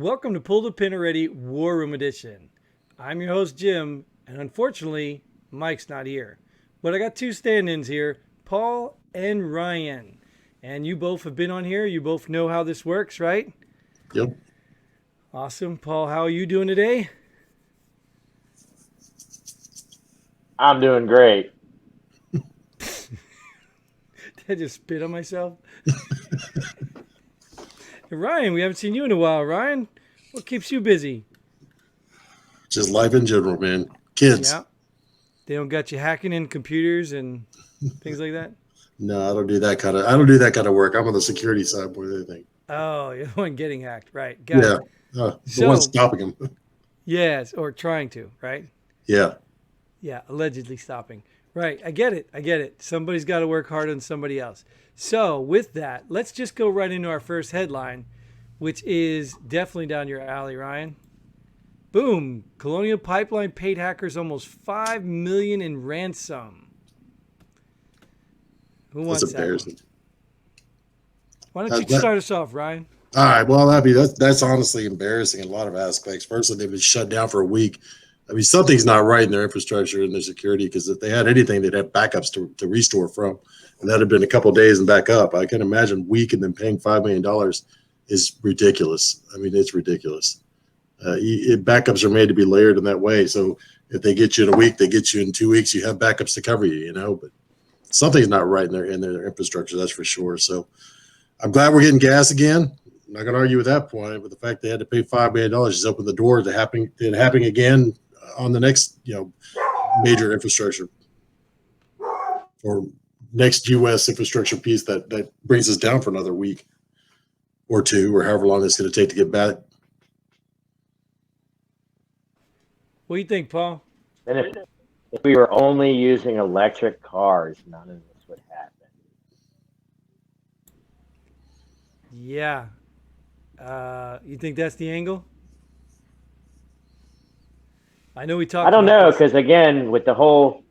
Welcome to Pull the Pin Already War Room Edition. I'm your host, Jim, and unfortunately, Mike's not here. But I got two stand-ins here, Paul and Ryan. And you both have been on here. You both know how this works, right? Yep. Awesome. Paul, how are you doing today? I'm doing great. Did I just spit on myself? And Ryan, we haven't seen you in a while. Ryan, what keeps you busy? Just life in general, man. Kids. Yeah. They don't got you hacking in computers and things like that? No, I don't do that kind of work. I'm on the security side more than anything. Oh, you're the one getting hacked. Right. Got Yeah. it. The one stopping them. Yes, or trying to, right? Yeah. Yeah, allegedly stopping. Right. I get it. Somebody's got to work hard on somebody else. So with that, let's just go right into our first headline, which is definitely down your alley, Ryan. Boom. Colonial Pipeline paid hackers almost $5 million in ransom. Who wants That's that? embarrassing. Why don't you start us off, Ryan? All right. Well, that's honestly embarrassing in a lot of aspects. Firstly, they've been shut down for a week. I mean, something's not right in their infrastructure and their security, because if they had anything, they'd have backups to restore from. And that'd have been a couple of days and back up. I can imagine week and then paying $5 million is ridiculous. I mean, it's ridiculous. Backups are made to be layered in that way. So if they get you in a week, they get you in 2 weeks, you have backups to cover you, but something's not right in their infrastructure, that's for sure. So I'm glad we're getting gas again. I'm not going to argue with that point, but the fact they had to pay $5 million has opened the door to happening again on the next, major infrastructure or next U.S. infrastructure piece that brings us down for another week or two, or however long it's going to take to get back. What do you think, Paul? And if we were only using electric cars, none of this would happen. Yeah. You think that's the angle? I know we talked. I don't about know, this. because again, with the whole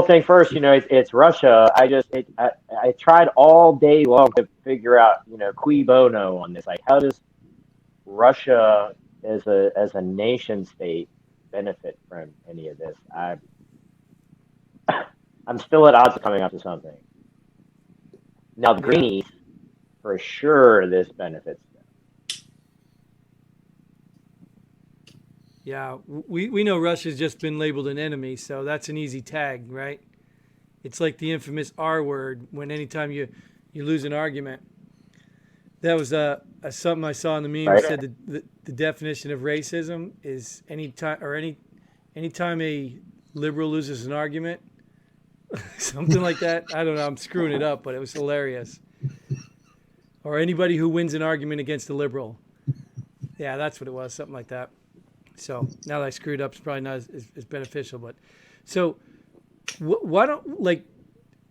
thing first, it's Russia. I tried all day long to figure out, cui bono on this. Like, how does Russia as a nation state benefit from any of this? I'm still at odds of coming up with something. Now, the greenies, for sure, this benefits them. Yeah, we know Russia's just been labeled an enemy, so that's an easy tag, right? It's like the infamous R word when anytime you lose an argument. That was something I saw in the meme. Right. It said the definition of racism is anytime a liberal loses an argument, something like that. I don't know. I'm screwing it up, but it was hilarious. Or anybody who wins an argument against a liberal. Yeah, that's what it was. Something like that. So now that I screwed up, it's probably not as beneficial. But so why don't,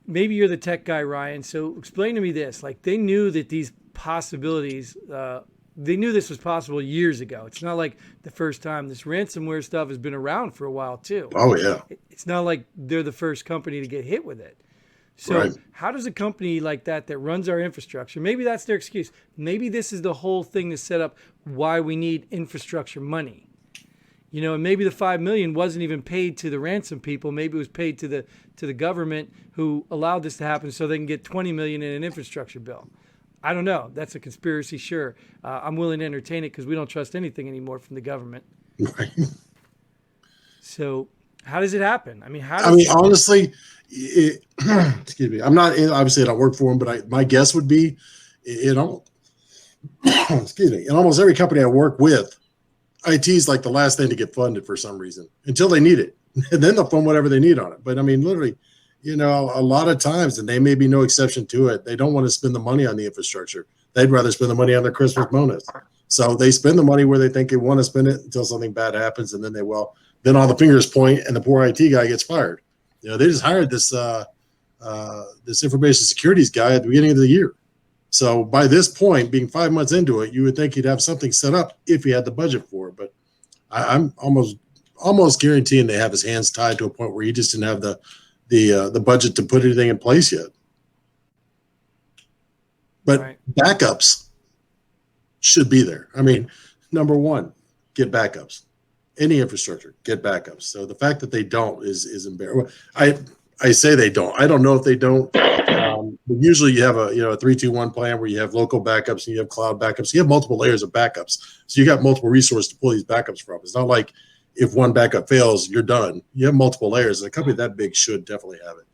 maybe you're the tech guy, Ryan. So explain to me this. They knew that these possibilities, they knew this was possible years ago. It's not like the first time. This ransomware stuff has been around for a while too. Oh, yeah. It's not like they're the first company to get hit with it. So Right. How does a company like that runs our infrastructure, maybe that's their excuse. Maybe this is the whole thing to set up why we need infrastructure money. And maybe the $5 million wasn't even paid to the ransom people. Maybe it was paid to the government who allowed this to happen so they can get $20 million in an infrastructure bill. I don't know. That's a conspiracy, sure. I'm willing to entertain it because we don't trust anything anymore from the government. Right. So how does it happen? I mean, honestly, excuse me. I'm not, obviously I don't work for them, but my guess would be, excuse me, in almost every company I work with, IT is like the last thing to get funded for some reason until they need it. And then they'll fund whatever they need on it. But I mean, literally, a lot of times, and they may be no exception to it, they don't want to spend the money on the infrastructure. They'd rather spend the money on their Christmas bonus. So they spend the money where they think they want to spend it until something bad happens. And then then all the fingers point and the poor IT guy gets fired. They just hired this information securities guy at the beginning of the year. So by this point, being 5 months into it, you would think he'd have something set up if he had the budget for it. But I'm almost guaranteeing they have his hands tied to a point where he just didn't have the budget to put anything in place yet. But Right. backups, should be there. I mean, number one, get backups. Any infrastructure, get backups. So the fact that they don't is embarrassing. I say they don't. I don't know if they don't. But usually you have a 3-2-1 plan where you have local backups and you have cloud backups. You have multiple layers of backups, so you got multiple resources to pull these backups from. It's not like if one backup fails, you're done. You have multiple layers, and a company that big should definitely have it.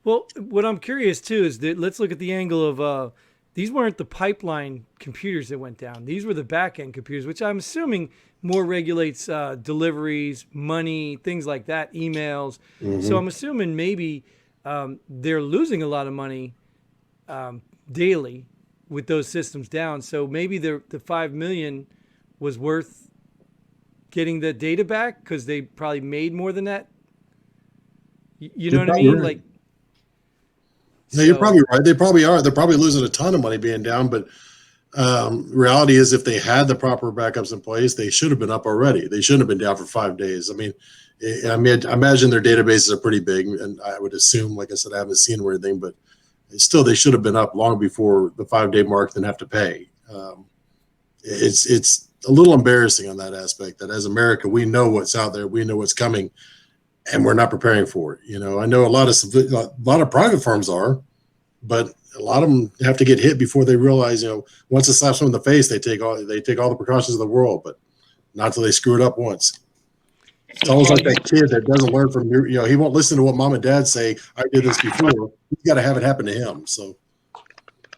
Well, what I'm curious too is that let's look at the angle of these weren't the pipeline computers that went down. These were the back end computers, which I'm assuming more regulates deliveries, money, things like that, emails. Mm-hmm. So I'm assuming maybe they're losing a lot of money daily with those systems down. So maybe the 5 million was worth getting the data back because they probably made more than that. You know what I mean? Right. Like, no, you're probably right. They probably are. They're probably losing a ton of money being down. But reality is, if they had the proper backups in place, they should have been up already. They shouldn't have been down for 5 days. I mean, I imagine their databases are pretty big, and I would assume, like I said, I haven't seen or anything, but still, they should have been up long before the 5-day mark, then have to pay. It's a little embarrassing on that aspect. That as America, we know what's out there, we know what's coming, and we're not preparing for it. I know a lot of private firms are, but a lot of them have to get hit before they realize, once it slaps them in the face, they take all the precautions of the world, but not until they screw it up once. It's almost like that kid that doesn't learn from he won't listen to what mom and dad say. I did this before. He's got to have it happen to him. So,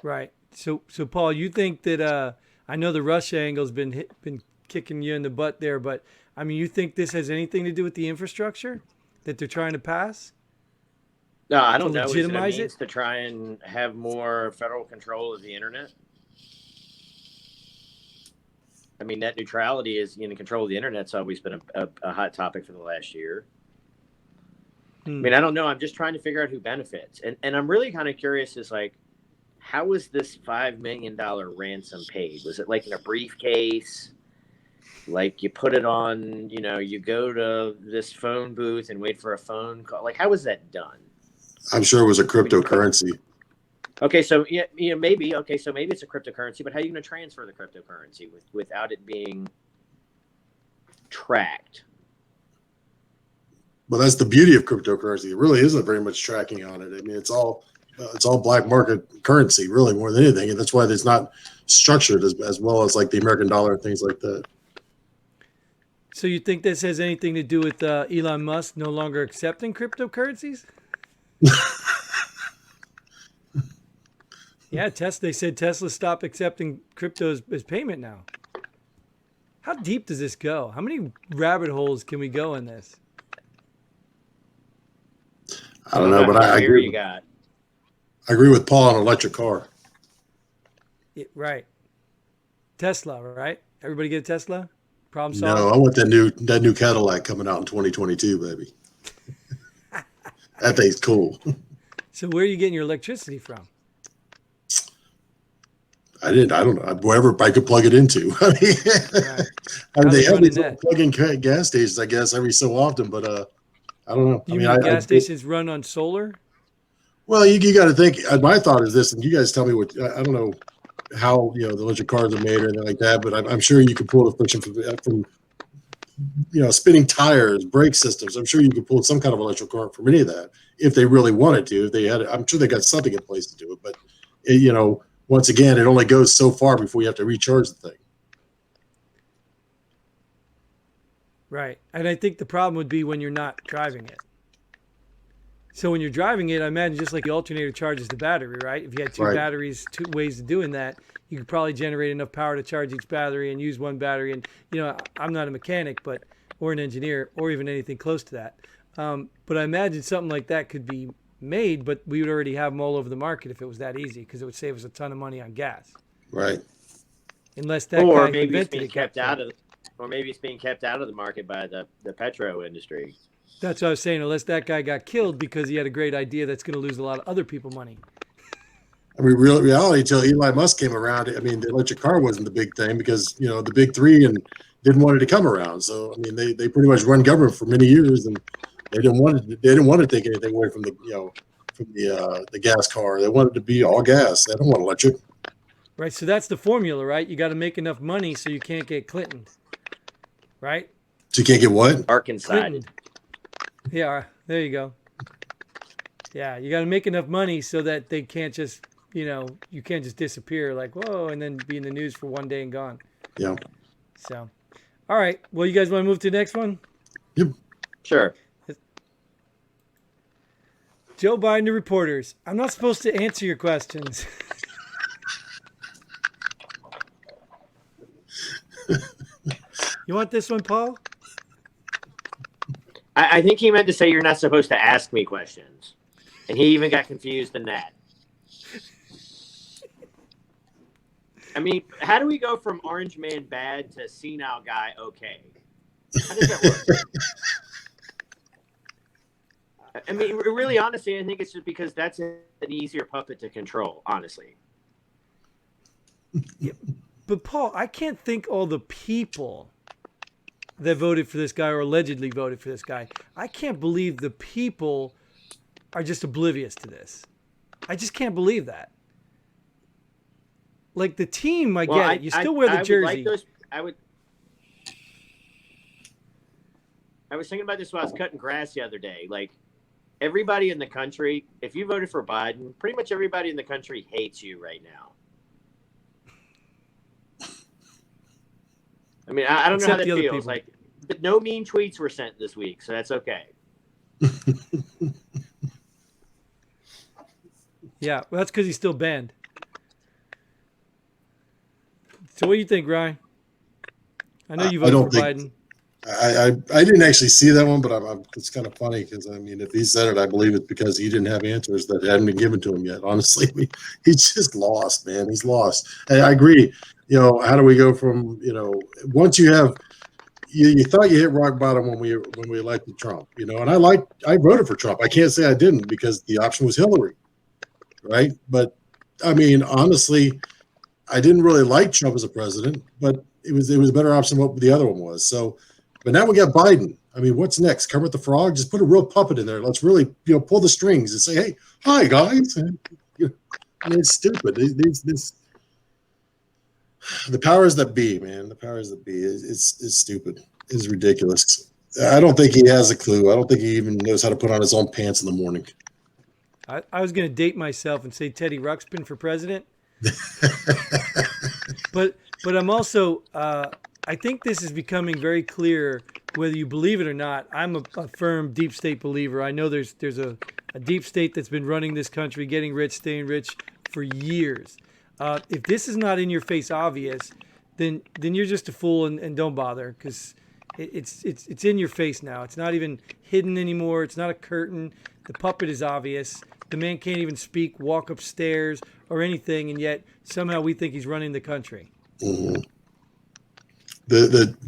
right. So Paul, you think that I know the Russia angle's been kicking you in the butt there, but I mean, you think this has anything to do with the infrastructure that they're trying to pass? No, I don't know. Legitimize Is it to try and have more federal control of the internet? I mean, net neutrality is control of the internet's always been a hot topic for the last year. I mean, I don't know. I'm just trying to figure out who benefits. And I'm really kind of curious is like, how was this $5 million ransom paid? Was it like in a briefcase? Like you put it on, you go to this phone booth and wait for a phone call. Like, how was that done? I'm sure it was a cryptocurrency. Okay, so maybe. Okay, so maybe it's a cryptocurrency, but how are you going to transfer the cryptocurrency without it being tracked? Well, that's the beauty of cryptocurrency. It really isn't very much tracking on it. I mean, it's all black market currency, really, more than anything, and that's why it's not structured as well as like the American dollar and things like that. So you think this has anything to do with Elon Musk no longer accepting cryptocurrencies? Yeah, they said Tesla stopped accepting crypto as payment now. How deep does this go? How many rabbit holes can we go in this? I don't know, but I agree. I agree with Paul on electric car. Right. Tesla, right? Everybody get a Tesla? Problem solved? No, I want that new Cadillac coming out in 2022, baby. That thing's cool. So where are you getting your electricity from? I don't know. Wherever I could plug it into. I mean, they have these plug-in gas stations, I guess, every so often, but I don't know. You mean gas stations run on solar? Well, you got to think. My thought is this, and you guys tell me what. I don't know how the electric cars are made or anything like that, but I'm sure you can pull the friction from spinning tires, brake systems. I'm sure you could pull some kind of electrical current from any of that if they really wanted to. If they had, I'm sure they got something in place to do it. But once again, it only goes so far before you have to recharge the thing. Right, and I think the problem would be when you're not driving it. So when you're driving it, I imagine just like the alternator charges the battery, right? If you had two batteries, two ways of doing that, you could probably generate enough power to charge each battery and use one battery. And, I'm not a mechanic, or an engineer, or even anything close to that. But I imagine something like that could be made, but we would already have them all over the market if it was that easy, because it would save us a ton of money on gas. Right. Unless that or guy maybe it's invented being it. kept out of, or maybe it's being kept out of the market by the petro industry. That's what I was saying. Unless that guy got killed because he had a great idea that's going to lose a lot of other people money. I mean, reality, until Elon Musk came around, I mean, the electric car wasn't the big thing because, the big three and didn't want it to come around. So, I mean, they pretty much run government for many years, and they didn't want to take anything away from the gas car. They wanted it to be all gas. They don't want electric. Right. So that's the formula, right? You got to make enough money so you can't get Clinton. Right. So you can't get what? Arkansas. Clinton. Yeah. There you go. Yeah. You got to make enough money so that they can't just, you can't just disappear like, whoa, and then be in the news for one day and gone. Yeah. So, all right. Well, you guys want to move to the next one? Yep. Sure. Joe Biden to reporters. I'm not supposed to answer your questions. You want this one, Paul? I think he meant to say you're not supposed to ask me questions. And he even got confused in that. I mean, how do we go from orange man bad to senile guy okay? How does that work? I mean, really, honestly, I think it's just because that's an easier puppet to control, honestly. Yeah, but Paul, I can't think all the people that voted for this guy or allegedly voted for this guy. I can't believe the people are just oblivious to this. I just can't believe that. Like the team, I get it. You still wear the jersey. I was thinking about this while I was cutting grass the other day. Like, everybody in the country, if you voted for Biden, pretty much everybody in the country hates you right now. I mean, I don't know how that feels. Like, but no mean tweets were sent this week, so that's okay. Yeah, well, that's because he's still banned. So what do you think, Ryan? I know you voted for Biden. I didn't actually see that one, but it's kind of funny because, I mean, if he said it, I believe it's because he didn't have answers that hadn't been given to him yet. Honestly, he's just lost, man. He's lost. I agree. How do we go from, once you have, you thought you hit rock bottom when we elected Trump, and I voted for Trump. I can't say I didn't because the option was Hillary, right? But I mean, honestly, I didn't really like Trump as a president, but it was a better option than what the other one was. So, but now we got Biden. I mean, what's next? Kermit the Frog? Just put a real puppet in there. Let's really, pull the strings and say, hey, hi guys. I mean, it's stupid. The powers that be, man. The powers that be is stupid. It's ridiculous. I don't think he has a clue. I don't think he even knows how to put on his own pants in the morning. I was going to date myself and say Teddy Ruxpin for president. But I'm also I think this is becoming very clear, whether you believe it or not. I'm a firm deep state believer. I know there's a deep state that's been running this country, getting rich, staying rich for years. If this is not in your face obvious, then you're just a fool and don't bother, because it's in your face now. It's not even hidden anymore. It's not a curtain. The puppet is obvious. The man can't even speak, walk upstairs, or anything, and yet somehow we think he's running the country. Mm-hmm.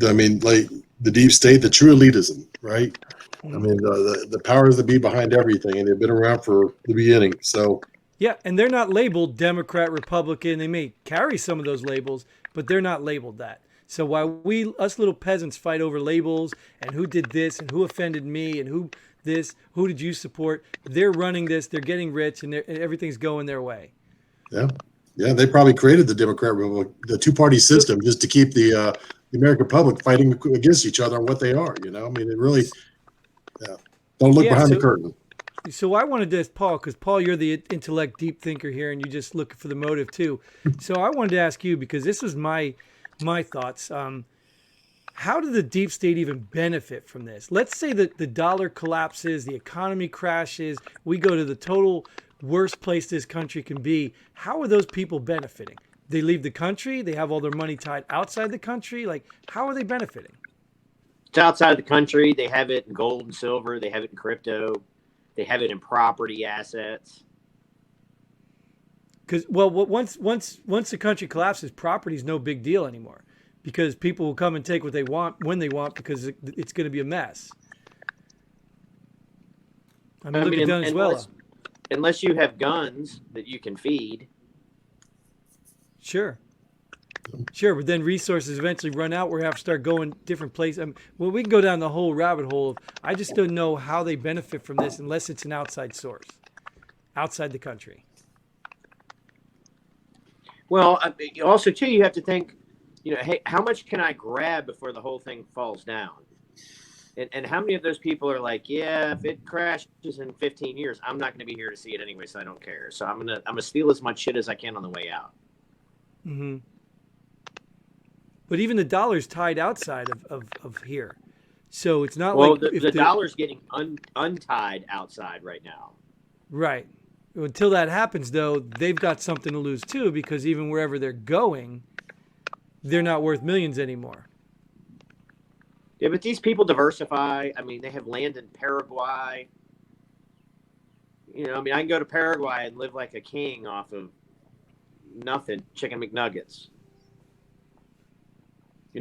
I mean, like the deep state, the true elitism, right? Mm-hmm. I mean, the powers that be behind everything, and they've been around for the beginning. So yeah, and they're not labeled Democrat, Republican. They may carry some of those labels, but they're not labeled that. So while us little peasants fight over labels and who did this and who offended me and who did you support, they're running this, they're getting rich, and everything's going their way. Yeah. They probably created the the two-party system just to keep the American public fighting against each other on what they are. I mean, it really, don't look behind the curtain. So I wanted to ask Paul, because Paul, you're the intellect deep thinker here, and you just look for the motive too. So I wanted to ask you, because this was my thoughts. How did the deep state even benefit from this? Let's say that the dollar collapses, the economy crashes, we go to the total worst place this country can be. How are those people benefiting? They leave the country, they have all their money tied outside the country. Like, how are they benefiting? It's outside the country. They have it in gold and silver. They have it in crypto. They have it in property assets. Because, well, once the country collapses, property is no big deal anymore, because people will come and take what they want when they want, because it's going to be a mess. I mean, look at Venezuela. Unless you have guns that you can feed. Sure, but then resources eventually run out. We have to start going different places. I mean, well, we can go down the whole rabbit hole of, I just don't know how they benefit from this unless it's an outside source, outside the country. Well, also too, you have to think, hey, how much can I grab before the whole thing falls down? And how many of those people are like, yeah, if it crashes in 15 years, I'm not going to be here to see it anyway, so I don't care. So I'm gonna steal as much shit as I can on the way out. Mm-hmm. But even the dollar's tied outside of here, so it's not Well, like the dollar's getting untied outside right now. right. Until that happens, though, they've got something to lose too, because even wherever they're going, they're not worth millions anymore. Yeah, but these people diversify. I mean, they have land in Paraguay. I can go to Paraguay and live like a king off of nothing, chicken McNuggets.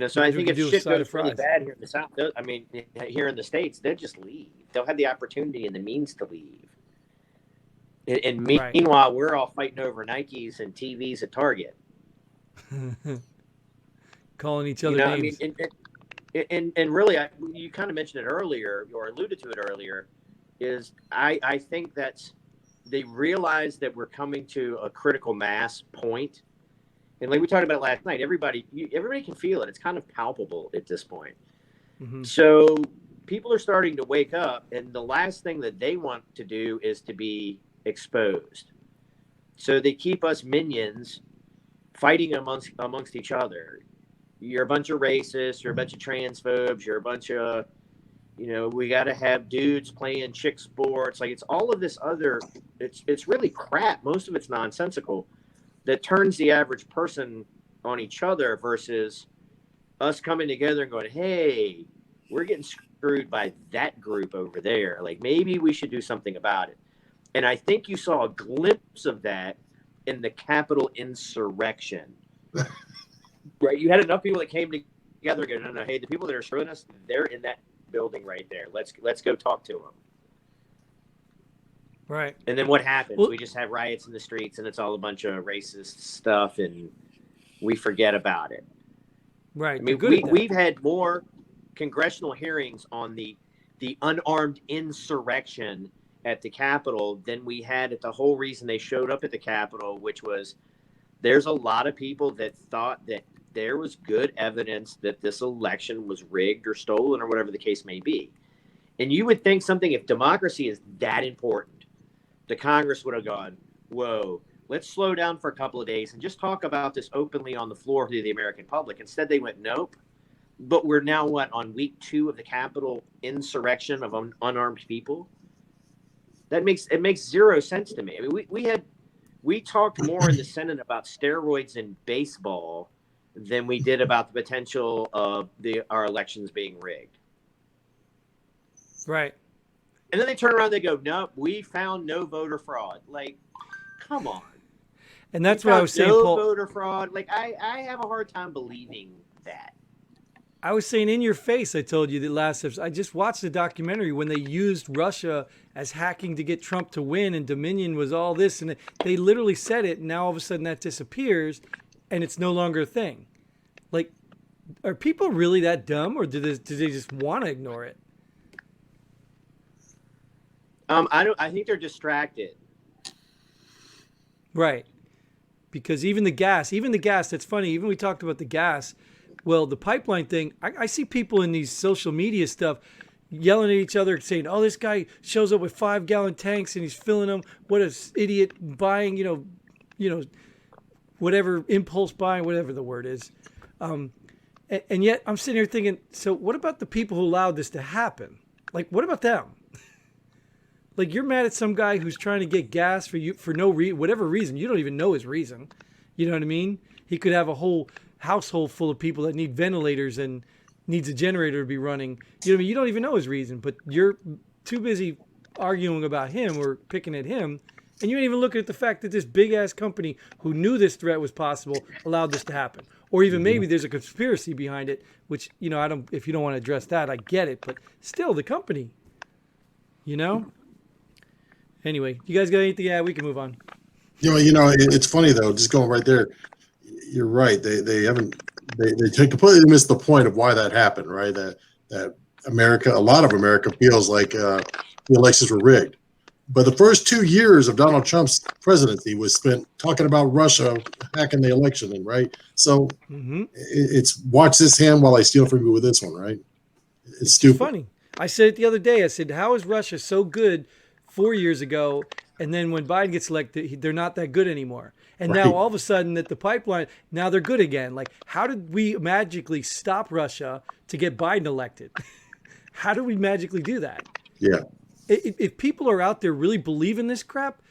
So I think if shit goes really bad here in the South, here in the States, they'll just leave. They'll have the opportunity and the means to leave. And meanwhile, we're all fighting over Nikes and TVs at Target. Calling each other names. And really, you kind of mentioned it earlier, or alluded to it earlier, is I think they realize that we're coming to a critical mass point. And like we talked about last night, everybody can feel it. It's kind of palpable at this point. Mm-hmm. So people are starting to wake up, and the last thing that they want to do is to be exposed. So they keep us minions fighting amongst each other. You're a bunch of racists, you're a bunch of transphobes, you're a bunch of, we got to have dudes playing chick sports. Like, it's all of this other, it's really crap. Most of it's nonsensical that turns the average person on each other versus us coming together and going, hey, we're getting screwed by that group over there. Like, maybe we should do something about it. And I think you saw a glimpse of that in the Capitol insurrection. Right? You had enough people that came together and go, no, hey, the people that are screwing us, they're in that building right there. Let's go talk to them. Right. And then what happens? Well, we just have riots in the streets, and it's all a bunch of racist stuff, and we forget about it. Right. I mean, we've had more congressional hearings on the unarmed insurrection at the Capitol than we had at the whole reason they showed up at the Capitol, which was there's a lot of people that thought that there was good evidence that this election was rigged or stolen or whatever the case may be. And you would think something, if democracy is that important, the Congress would have gone, whoa, let's slow down for a couple of days and just talk about this openly on the floor to the American public. Instead, they went, nope. But we're now, on week 2 of the Capitol insurrection of unarmed people? It makes zero sense to me. I mean, we talked more in the Senate about steroids in baseball than we did about the potential of our elections being rigged. Right. And then they turn around and they go, nope, we found no voter fraud. Like, come on. And that's what I was saying, Paul. No voter fraud. Like, I have a hard time believing that. I was saying in your face, I told you that last episode, I just watched the documentary when they used Russia as hacking to get Trump to win, and Dominion was all this, and they literally said it, and now all of a sudden that disappears, and it's no longer a thing. Like, are people really that dumb, or do they just want to ignore it? I think they're distracted. Right. Because even the gas, that's funny. Even we talked about the gas. Well, the pipeline thing, I see people in these social media stuff yelling at each other saying, oh, this guy shows up with 5-gallon tanks and he's filling them. What an idiot buying, whatever, impulse buying, whatever the word is. And yet I'm sitting here thinking, so what about the people who allowed this to happen? Like, what about them? Like, you're mad at some guy who's trying to get gas for you for whatever reason. You don't even know his reason. You know what I mean? He could have a whole household full of people that need ventilators and needs a generator to be running. You know what I mean? You don't even know his reason, but you're too busy arguing about him or picking at him, and you ain't even looking at the fact that this big-ass company who knew this threat was possible allowed this to happen. Or even maybe there's a conspiracy behind it, which, if you don't want to address that, I get it, but still, the company, Anyway, you guys got anything? Yeah, we can move on. It's funny though. Just going right there, you're right. They completely missed the point of why that happened. Right? That a lot of America feels like the elections were rigged, But the first 2 years of Donald Trump's presidency was spent talking about Russia hacking the election, and right. So it's watch this hand while I steal from you with this one, right? It's just stupid. funny. I said it the other day. I said, how is Russia so good 4 years ago, and then when Biden gets elected, they're not that good anymore? And now Right. all of a sudden that the pipeline, now they're good again. Like, how did we magically stop Russia to get Biden elected? How do we magically do that? Yeah. If people are out there really believing this crap,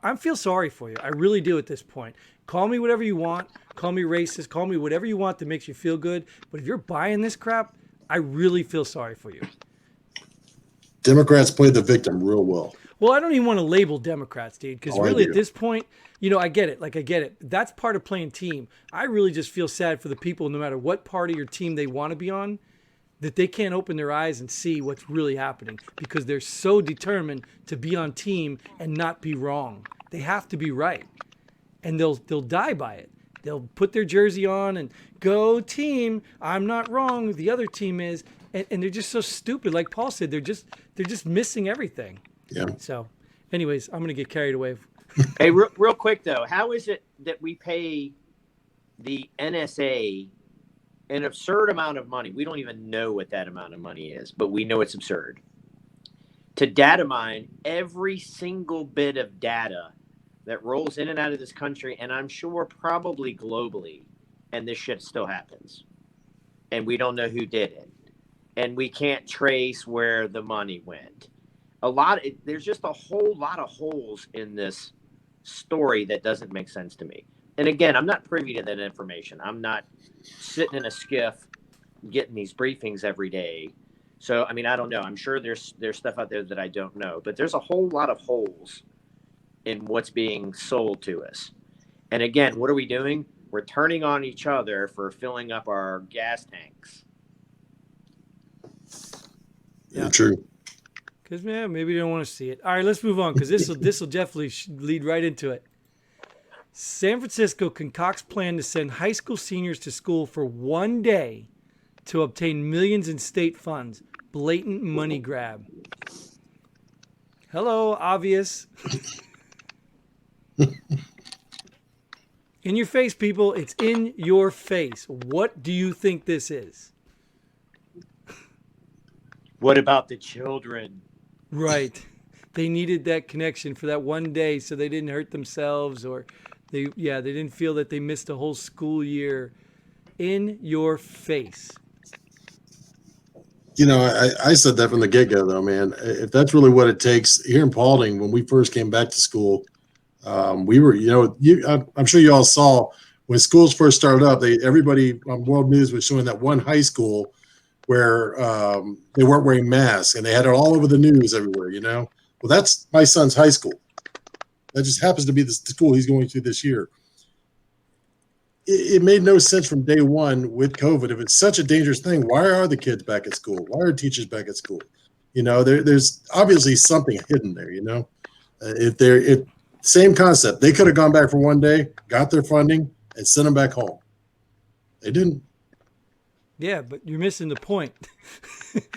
I feel sorry for you. I really do at this point. Call me whatever you want. Call me racist. Call me whatever you want that makes you feel good. But if you're buying this crap, I really feel sorry for you. Democrats played the victim real well. Well, I don't even want to label Democrats, dude, because Oh, I really do. at this point, I get it. Like, I get it. That's part of playing team. I really just feel sad for the people, no matter what party or team they want to be on, that they can't open their eyes and see what's really happening because they're so determined to be on team and not be wrong. They have to be right, and they'll die by it. They'll put their jersey on and go team. I'm not wrong. The other team is, and they're just so stupid. Like Paul said, they're just missing everything. Yeah. So, anyways, I'm gonna get carried away. Hey, real quick though, how is it that we pay the NSA an absurd amount of money? We don't even know what that amount of money is, but we know it's absurd. To data mine every single bit of data that rolls in and out of this country, and I'm sure probably globally, and this shit still happens. And we don't know who did it. And we can't trace where the money went. There's just a whole lot of holes in this story that doesn't make sense to me. And again, I'm not privy to that information. I'm not sitting in a skiff getting these briefings every day. So, I mean, I don't know. I'm sure there's stuff out there that I don't know, but there's a whole lot of holes in what's being sold to us. And again, what are we doing? We're turning on each other for filling up our gas tanks. Yeah. True. Because, man, maybe they don't want to see it. All right, let's move on because this will definitely lead right into it. San Francisco concocts plan to send high school seniors to school for one day to obtain millions in state funds. Blatant money grab. Hello, obvious. In your face, people. It's in your face. What do you think this is? What about the children? Right. They needed that connection for that one day so they didn't hurt themselves or they didn't feel that they missed a whole school year. In your face. I said that from the get-go, though, man. If that's really what it takes here in Paulding, when we first came back to school, we were, I'm sure you all saw when schools first started up, everybody on World News was showing that one high school where they weren't wearing masks, and they had it all over the news everywhere, Well, that's my son's high school. That just happens to be the school he's going to this year. It made no sense from day one with COVID. If it's such a dangerous thing, why are the kids back at school? Why are teachers back at school? There's obviously something hidden there, Same concept. They could have gone back for one day, got their funding, and sent them back home. They didn't. Yeah, but you're missing the point.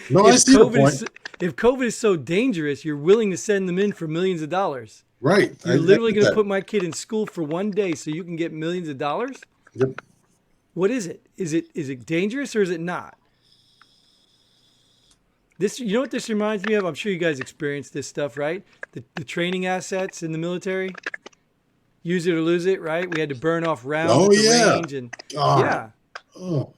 No, I see the point. If COVID is so dangerous, you're willing to send them in for millions of dollars. Right. You're literally going to put my kid in school for one day so you can get millions of dollars? Yep. What is it? Is it dangerous or is it not? You know what this reminds me of? I'm sure you guys experienced this stuff, right? The training assets in the military. Use it or lose it, right? We had to burn off rounds at the range. And, yeah. Oh.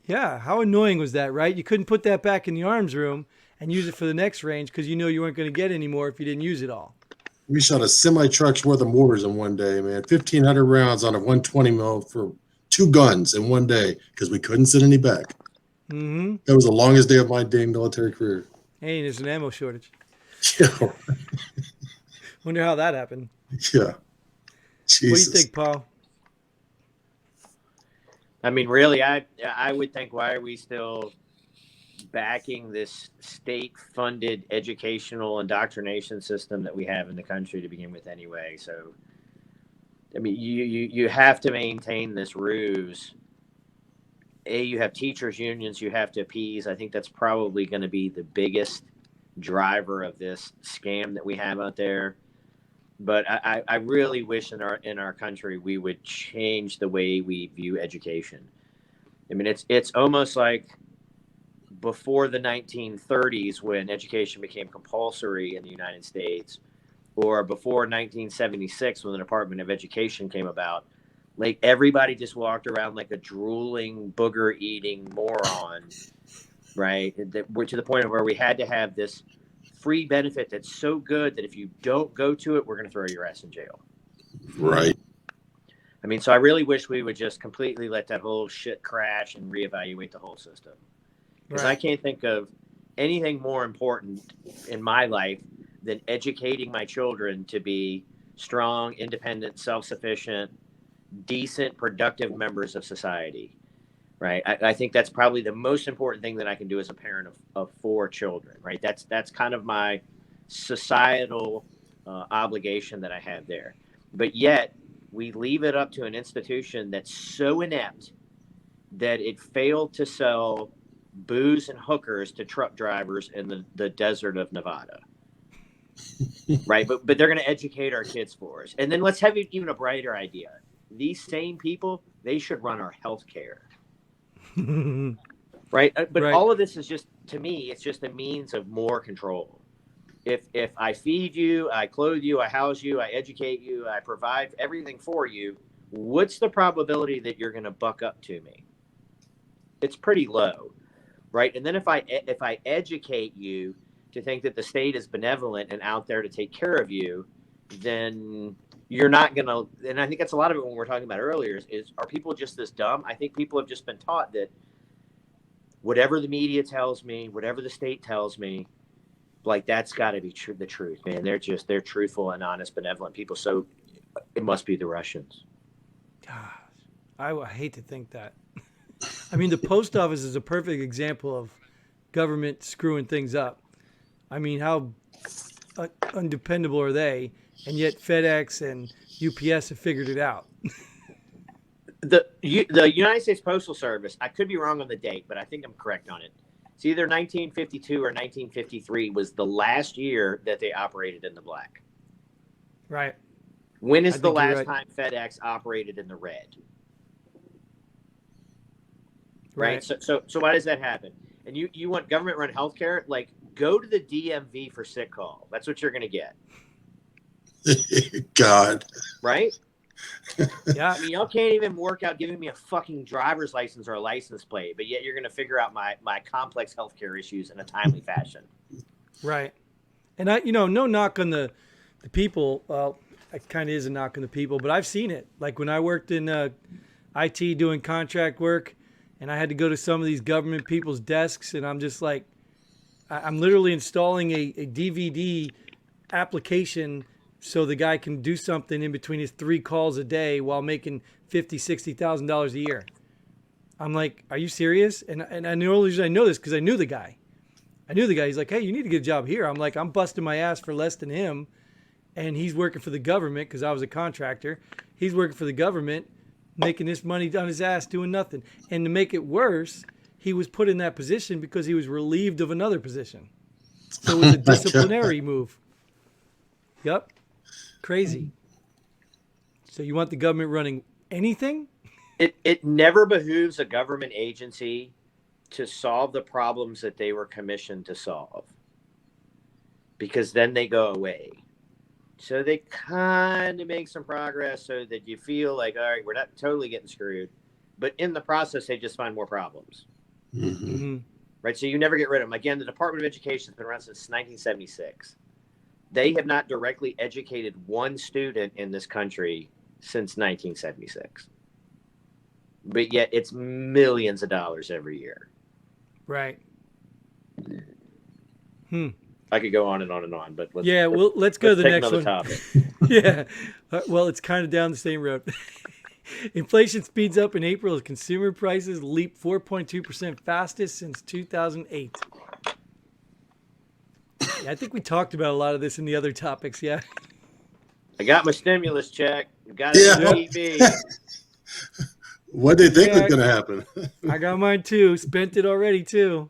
Yeah. How annoying was that, right? You couldn't put that back in the arms room and use it for the next range because you weren't going to get any more if you didn't use it all. We shot a semi-truck's worth of mortars in one day, man. 1,500 rounds on a 120 mil for 2 guns in one day because we couldn't send any back. Mm-hmm. That was the longest day of my dang military career. Hey, there's an ammo shortage. Yeah. Wonder how that happened. Yeah. Jesus. What do you think, Paul? I mean, really, I would think, why are we still backing this state-funded educational indoctrination system that we have in the country to begin with anyway? So, I mean, you have to maintain this ruse. You have teachers' unions you have to appease. I think that's probably going to be the biggest driver of this scam that we have out there. But I really wish in our country we would change the way we view education. I mean, it's almost like before the 1930s when education became compulsory in the United States, or before 1976 when the Department of Education came about. Like everybody just walked around like a drooling, booger-eating moron, right? That we're to the point of where we had to have this free benefit that's so good that if you don't go to it, we're going to throw your ass in jail. Right. I mean, so I really wish we would just completely let that whole shit crash and reevaluate the whole system. Because I can't think of anything more important in my life than educating my children to be strong, independent, self-sufficient, decent, productive members of society, right? I think that's probably the most important thing that I can do as a parent of 4 children, right? That's kind of my societal obligation that I have there. But yet we leave it up to an institution that's so inept that it failed to sell booze and hookers to truck drivers in the desert of Nevada. Right. But they're going to educate our kids for us. And then let's have even a brighter idea. These same people, they should run our health care. Right. But all of this is just, to me, it's just a means of more control. If I feed you, I clothe you, I house you, I educate you, I provide everything for you, what's the probability that you're going to buck up to me? It's pretty low. Right. And then if I educate you to think that the state is benevolent and out there to take care of you, then you're not going to, and I think that's a lot of it when we were talking about earlier, is are people just this dumb? I think people have just been taught that whatever the media tells me, whatever the state tells me, like that's got to be the truth, man. They're truthful and honest, benevolent people. So it must be the Russians. Gosh, I hate to think that. I mean, the post office is a perfect example of government screwing things up. I mean, how undependable are they? And yet FedEx and UPS have figured it out. The United States Postal Service, I could be wrong on the date, but I think I'm correct on it. It's either 1952 or 1953 was the last year that they operated in the black. Right. When is the last time FedEx operated in the red? Right. So why does that happen? And you want government run healthcare? Like, go to the DMV for sick call. That's what you're going to get. God. Right? Yeah. I mean, y'all can't even work out giving me a fucking driver's license or a license plate, but yet you're going to figure out my complex healthcare issues in a timely fashion. Right. And no knock on the people. Well, it kind of is a knock on the people, but I've seen it. Like when I worked in IT doing contract work, and I had to go to some of these government people's desks, and I'm just like, I'm literally installing a DVD application so the guy can do something in between his 3 calls a day while making $50,000-$60,000 a year. I'm like, are you serious? And I know this because I knew the guy. He's like, hey, you need to get a job here. I'm like, I'm busting my ass for less than him, and he's working for the government because I was a contractor. He's working for the government, making this money on his ass, doing nothing. And to make it worse, he was put in that position because he was relieved of another position. So it was a disciplinary move. Yep. Crazy. So you want the government running anything? It never behooves a government agency to solve the problems that they were commissioned to solve, because then they go away. So they kind of make some progress so that you feel like, all right, we're not totally getting screwed. But in the process, they just find more problems. Mm-hmm. Right? So you never get rid of them. Again, the Department of Education has been around since 1976. They have not directly educated one student in this country since 1976. But yet it's millions of dollars every year. Right. I could go on and on and on, but let's go to the next one. Topic. Yeah. Well, it's kind of down the same road. Inflation speeds up in April as consumer prices leap 4.2% fastest since 2008. Yeah, I think we talked about a lot of this in the other topics. Yeah. I got my stimulus check. Got it on TV. What did they think was going to happen? I got mine too. Spent it already too.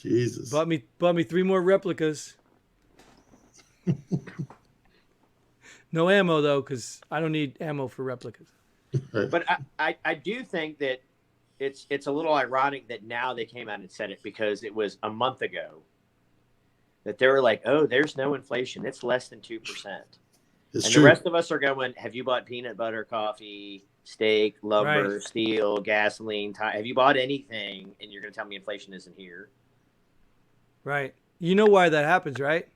Jesus. Bought me 3 more replicas. No ammo though, because I don't need ammo for replicas. Right. But I do think that it's a little ironic that now they came out and said it, because it was a month ago that they were like, oh, there's no inflation. It's less than 2%. It's And true. the rest of us are going, have you bought peanut butter, coffee, steak, lumber, Right. steel, gasoline? Have you bought anything? And you're going to tell me inflation isn't here? Right. You know why that happens, right?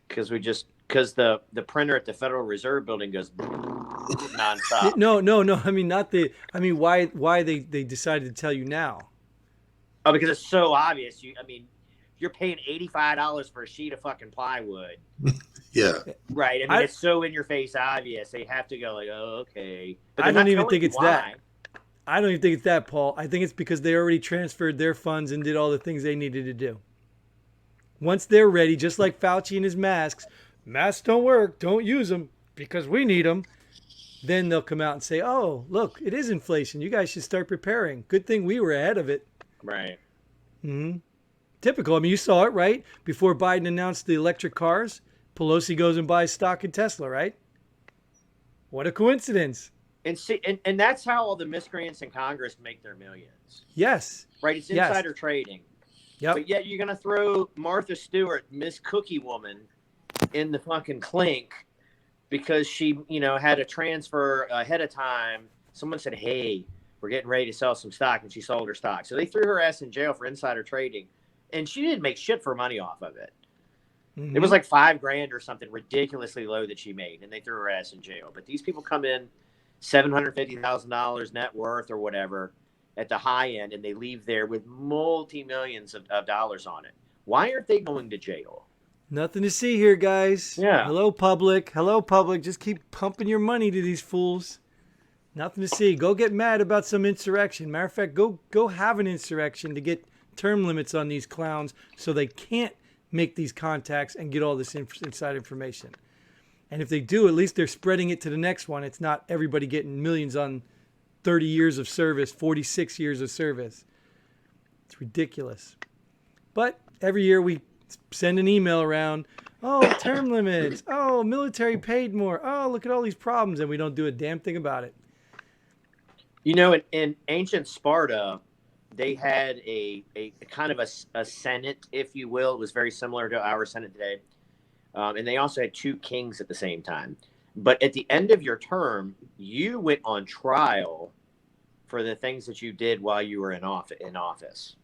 Because the printer at the Federal Reserve building goes nonstop. No. I mean, not the. I mean, why they decided to tell you now? Oh, because it's so obvious. You're paying $85 for a sheet of fucking plywood. Yeah. Right. I mean, it's so in your face obvious. They have to go like, oh, okay. But I they're don't not even telling think you it's why. that. I don't even think it's that, Paul. I think it's because they already transferred their funds and did all the things they needed to do. Once they're ready, just like Fauci and his masks don't work, don't use them because we need them. Then they'll come out and say, oh, look, it is inflation. You guys should start preparing. Good thing we were ahead of it. Right. Mm-hmm. Typical. I mean, you saw it, right? Before Biden announced the electric cars, Pelosi goes and buys stock in Tesla, right? What a coincidence. And that's how all the miscreants in Congress make their millions. Yes. Right? It's Yes. insider trading. Yep. But yet you're going to throw Martha Stewart, Miss Cookie Woman, in the fucking clink because she, had a transfer ahead of time. Someone said, hey, we're getting ready to sell some stock, and she sold her stock. So they threw her ass in jail for insider trading, and she didn't make shit for money off of it. Mm-hmm. It was like $5,000 or something ridiculously low that she made, and they threw her ass in jail. But these people come in $750,000 net worth or whatever at the high end, and they leave there with multi-millions of dollars on it. Why aren't they going to jail? Nothing to see here, guys. Yeah. Hello, public. Hello, public. Just keep pumping your money to these fools. Nothing to see. Go get mad about some insurrection. Matter of fact, go have an insurrection to get term limits on these clowns so they can't make these contacts and get all this inside information. And if they do, at least they're spreading it to the next one. It's not everybody getting millions on 30 years of service, 46 years of service. It's ridiculous. But every year we send an email around, oh, term limits, oh, military paid more, oh, look at all these problems, and we don't do a damn thing about it. In ancient Sparta, they had a kind of a senate, if you will. It was very similar to our senate today. And they also had 2 kings at the same time. But at the end of your term, you went on trial for the things that you did while you were in office.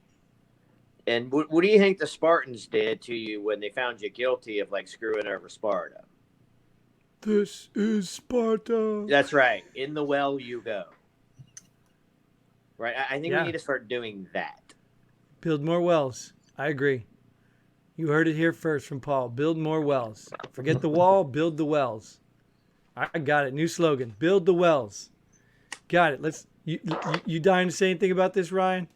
And what do you think the Spartans did to you when they found you guilty of screwing over Sparta? This is Sparta. That's right. In the well you go. Right. I think we need to start doing that. Build more wells. I agree. You heard it here first from Paul. Build more wells. Forget the wall. Build the wells. I got it. New slogan. Build the wells. Got it. You dying to say anything about this, Ryan?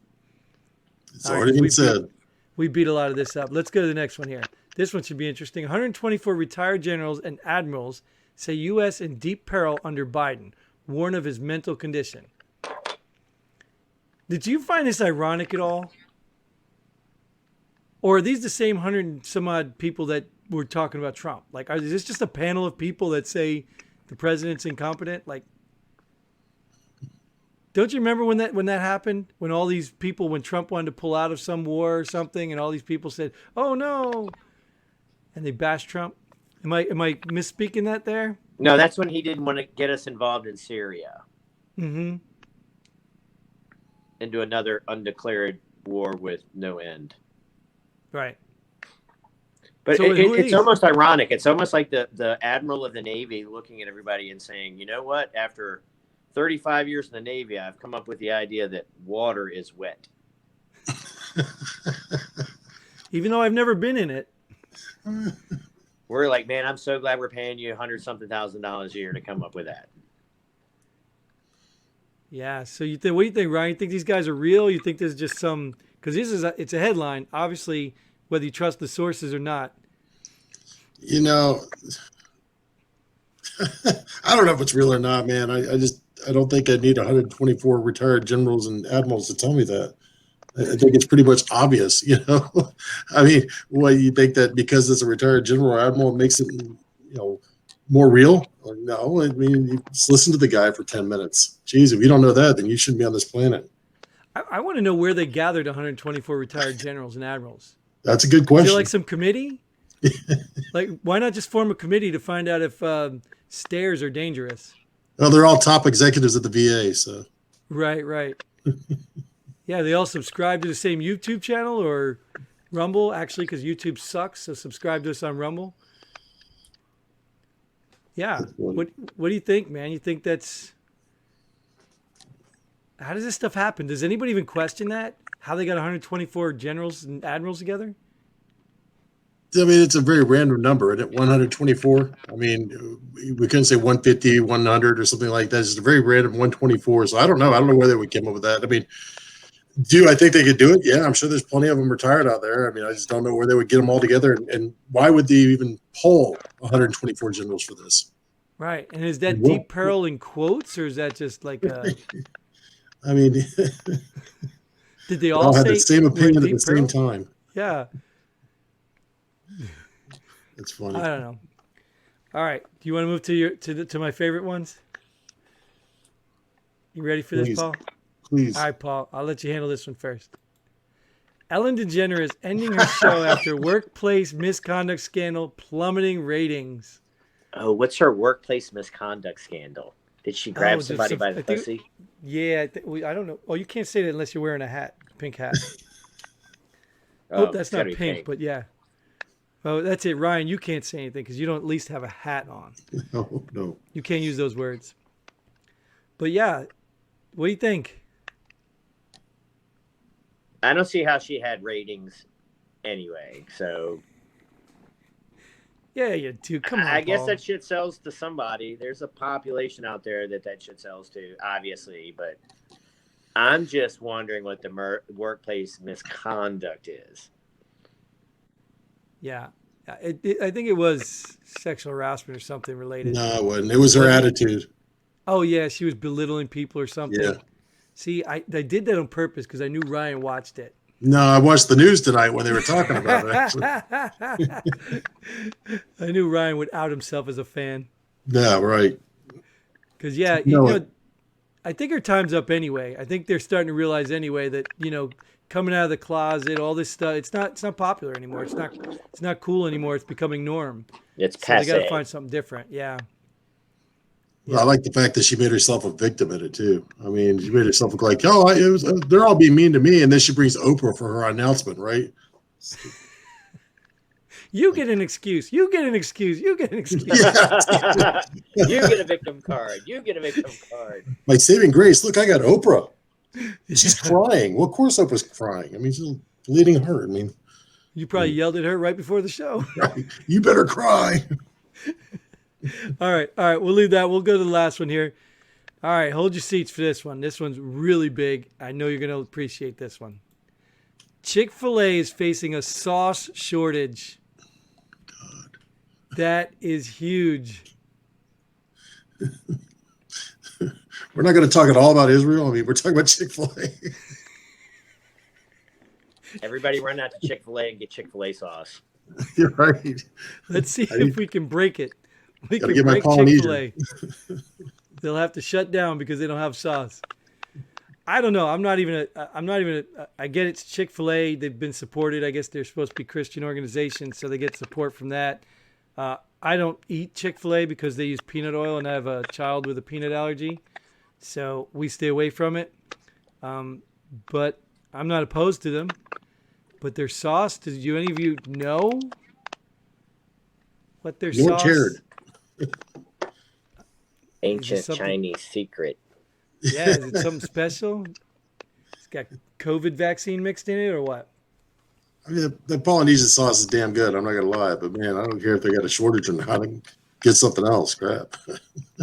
It's already been said. We beat a lot of this up. Let's go to the next one here. This one should be interesting. 124 retired generals and admirals say U.S. in deep peril under Biden. Warn of his mental condition. Did you find this ironic at all? Or are these the same 100 and some odd people that were talking about Trump? Is this just a panel of people that say the president's incompetent? Don't you remember when that happened? When all these people, when Trump wanted to pull out of some war or something, and all these people said, "Oh no," and they bashed Trump. Am I misspeaking that there? No, that's when he didn't want to get us involved in Syria. Mm-hmm. Into another undeclared war with no end. Right. But So it's almost ironic. It's almost like the admiral of the Navy looking at everybody and saying, you know what? After 35 years in the Navy, I've come up with the idea that water is wet. Even though I've never been in it. We're like, man, I'm so glad we're paying you $100-something thousand a year to come up with that. Yeah. So what do you think, Ryan? You think these guys are real? You think this is just some? Because it's a headline. Obviously, whether you trust the sources or not. I don't know if it's real or not, man. I don't think I need 124 retired generals and admirals to tell me that. I think it's pretty much obvious, you know. I mean, what you think that because it's a retired general or admiral makes it, more real? Or no, I mean, you just listen to the guy for 10 minutes. Geez, if you don't know that, then you shouldn't be on this planet. I want to know where they gathered 124 retired generals and admirals. That's a good Is question. there like some committee? Like, why not just form a committee to find out if stairs are dangerous? Well, they're all top executives at the VA, so. Right. Yeah, they all subscribe to the same YouTube channel or Rumble, actually, because YouTube sucks. So subscribe to us on Rumble. Yeah. What do you think, man? You think that's... How does this stuff happen? Does anybody even question that? How they got 124 generals and admirals together? I mean, it's a very random number, isn't it? 124. I mean, we couldn't say 150, 100 or something like that. It's just a very random 124. So I don't know. I don't know whether we came up with that. I mean, do I think they could do it? Yeah, I'm sure there's plenty of them retired out there. I mean, I just don't know where they would get them all together. And why would they even poll 124 generals for this? Right. And is that deep peril in quotes, or is that just like a... I mean, did they all have say the same opinion at the same peril? time? Yeah. It's funny. I don't know. All right. Do you want to move to my favorite ones? You ready for this, Paul? Please. All right, Paul. I'll let you handle this one first. Ellen DeGeneres ending her show after workplace misconduct scandal plummeting ratings. Oh, what's her workplace misconduct scandal? Did she grab somebody by the pussy? Yeah, I don't know. Oh, you can't say that unless you're wearing a hat, pink hat. Oh, that's not pink, but yeah. Oh, that's it, Ryan. You can't say anything because you don't at least have a hat on. No. You can't use those words. But yeah, what do you think? I don't see how she had ratings anyway. So yeah, you do. Come on, I guess Paul. that shit sells to somebody. There's a population out there that shit sells to, obviously. But I'm just wondering what the workplace misconduct is. Yeah, I think it was sexual harassment or something related. No, it wasn't. It was her attitude. Oh yeah, she was belittling people or something. Yeah. See, I did that on purpose because I knew Ryan watched it. No, I watched the news tonight when they were talking about it. Actually. I knew Ryan would out himself as a fan. Yeah, right. Because I think her time's up anyway. I think they're starting to realize anyway that coming out of the closet, all this stuff, it's not popular anymore. It's not cool anymore. It's becoming norm. It's so passe. They got to find something different. Yeah. Well, I like the fact that she made herself a victim in it too. I mean, she made herself look like, they're all being mean to me, and then she brings Oprah for her announcement, right? You get an excuse. You get an excuse. You get an excuse. You get a victim card. You get a victim card. Like saving grace. Look, I got Oprah. She's crying. Well, of course Oprah's crying. I mean, she's bleeding her. I mean, you probably yelled at her right before the show. Right. You better cry. All right. We'll leave that. We'll go to the last one here. All right. Hold your seats for this one. This one's really big. I know you're going to appreciate this one. Chick-fil-A is facing a sauce shortage. God. That is huge. We're not going to talk at all about Israel. I mean, we're talking about Chick-fil-A. Everybody run out to Chick-fil-A and get Chick-fil-A sauce. You're right. Let's see if we can break it. We can get my break Polynesian. Chick-fil-A. They'll have to shut down because they don't have sauce. I don't know. I get it's Chick-fil-A. They've been supported. I guess they're supposed to be Christian organizations, so they get support from that. I don't eat Chick-fil-A because they use peanut oil, and I have a child with a peanut allergy, so we stay away from it. But I'm not opposed to them. But their sauce, do any of you know what their sauce? Cared. Ancient Chinese secret. Yeah, is it something special? It's got COVID vaccine mixed in it or what? I mean, the Polynesian sauce is damn good. I'm not going to lie. But, man, I don't care if they got a shortage or not. Get something else. Crap.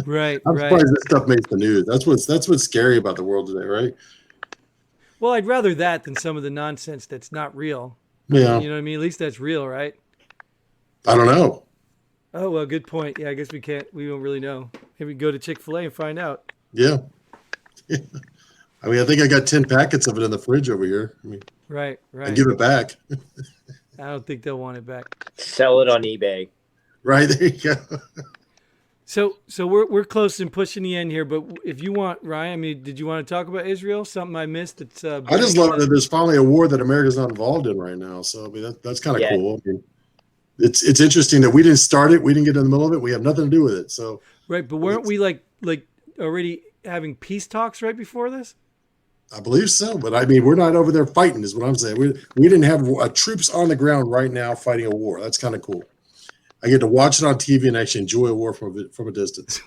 Right, I'm surprised this stuff makes the news. That's what's scary about the world today, right? Well, I'd rather that than some of the nonsense that's not real. Yeah. You know what I mean? At least that's real, right? I don't know. Oh, well, good point. Yeah, I guess we don't really know. Maybe go to Chick-fil-A and find out. Yeah. I mean, I think I got 10 packets of it in the fridge over here. I mean, Right, I right. give it back. I don't think they'll want it back. Sell it on eBay. Right, there you go. So we're close in pushing the end here, but if you want, Ryan, I mean, did you want to talk about Israel? Something I missed? It's I just love that there's finally a war that America's not involved in right now. So I mean, that's kind of Yeah. cool. I mean, it's interesting that we didn't start it, we didn't get in the middle of it, we have nothing to do with it. So right, but weren't we like already having peace talks right before this? I believe so, but I mean, we're not over there fighting, is what I'm saying. We didn't have troops on the ground right now fighting a war. That's kind of cool. I get to watch it on TV and actually enjoy a war from a distance.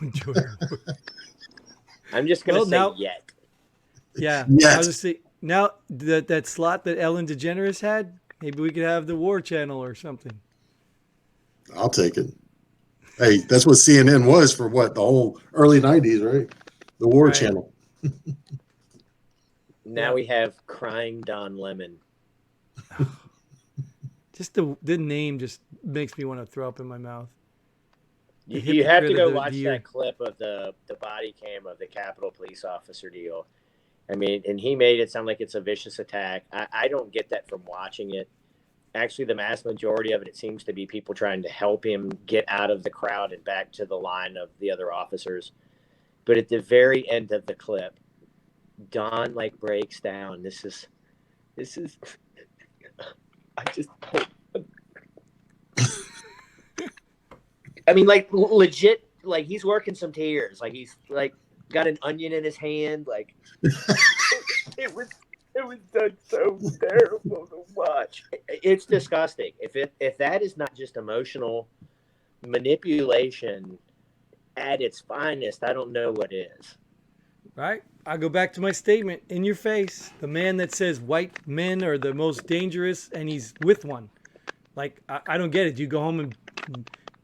I'm just gonna say now, yet. Yeah, Yet. I was just say now that slot that Ellen DeGeneres had, maybe we could have the War Channel or something. I'll take it. Hey, that's what CNN was for the whole early 90s, right? The War Right. Channel. Now we have crying Don Lemon. Just the name just makes me want to throw up in my mouth. You have to hypocrite go of the watch year. that clip of the body cam of the Capitol police officer deal. I mean, and he made it sound like it's a vicious attack. I don't get that from watching it. Actually, the mass majority of it seems to be people trying to help him get out of the crowd and back to the line of the other officers. But at the very end of the clip, Don breaks down. This is I mean, legit, he's working some tears. He's got an onion in his hand. It was done so terrible to watch. It's disgusting. If that is not just emotional manipulation at its finest, I don't know what is. Right? I go back to my statement in your face. The man that says white men are the most dangerous and he's with one. I don't get it. Do you go home and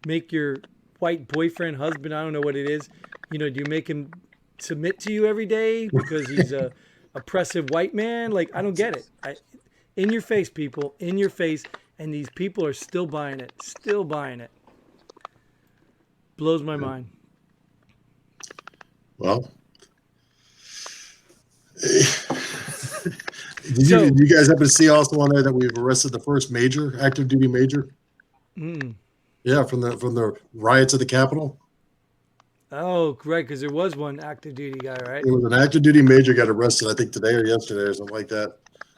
make your white boyfriend, husband, I don't know what it is. Do you make him submit to you every day because he's a oppressive white man? I don't get it. In your face, people, in your face. And these people are still buying it. Still buying it. Blows my mind. Well, did you guys happen to see also on there that we've arrested the first active duty major? Yeah, from the riots at the Capitol. Oh, right, because there was one active duty guy, right? It was an active duty major got arrested, I think today or yesterday or something like that.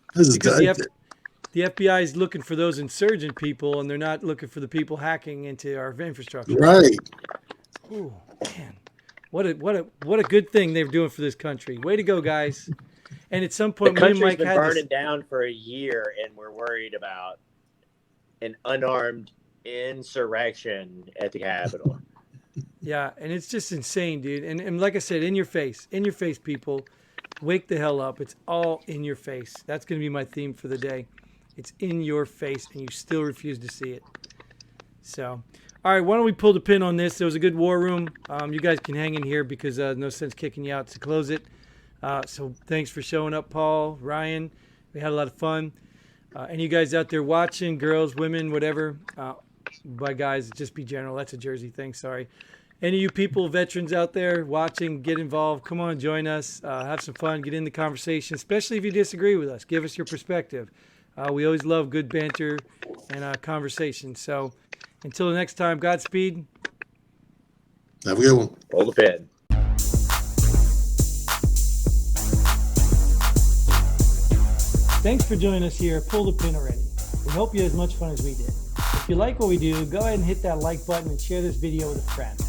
Because the FBI is looking for those insurgent people, and they're not looking for the people hacking into our infrastructure. Right. Ooh, man, what a good thing they're doing for this country. Way to go, guys! And at some point, The me and country's Mike been had burning this. down for a year, and we're worried about an unarmed insurrection at the Capitol. Yeah, and it's just insane, dude. And like I said, in your face, people. Wake the hell up. It's all in your face. That's going to be my theme for the day. It's in your face, and you still refuse to see it. So, all right, why don't we pull the pin on this? There was a good war room. You guys can hang in here because no sense kicking you out to close it. So thanks for showing up, Paul, Ryan. We had a lot of fun. And you guys out there watching, girls, women, whatever. By guys, just be general. That's a Jersey thing. Sorry. Any of you people, veterans out there watching, get involved. Come on, join us. Have some fun. Get in the conversation, especially if you disagree with us. Give us your perspective. We always love good banter and conversation. So until the next time, Godspeed. Have a good one. Pull the pin. Thanks for joining us here. Pull the pin already. We hope you had as much fun as we did. If you like what we do, go ahead and hit that like button and share this video with a friend.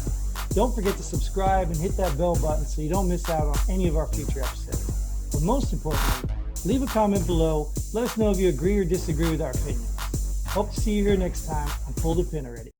Don't forget to subscribe and hit that bell button so you don't miss out on any of our future episodes. But most importantly, leave a comment below. Let us know if you agree or disagree with our opinions. Hope to see you here next time on Pull the Pin Already.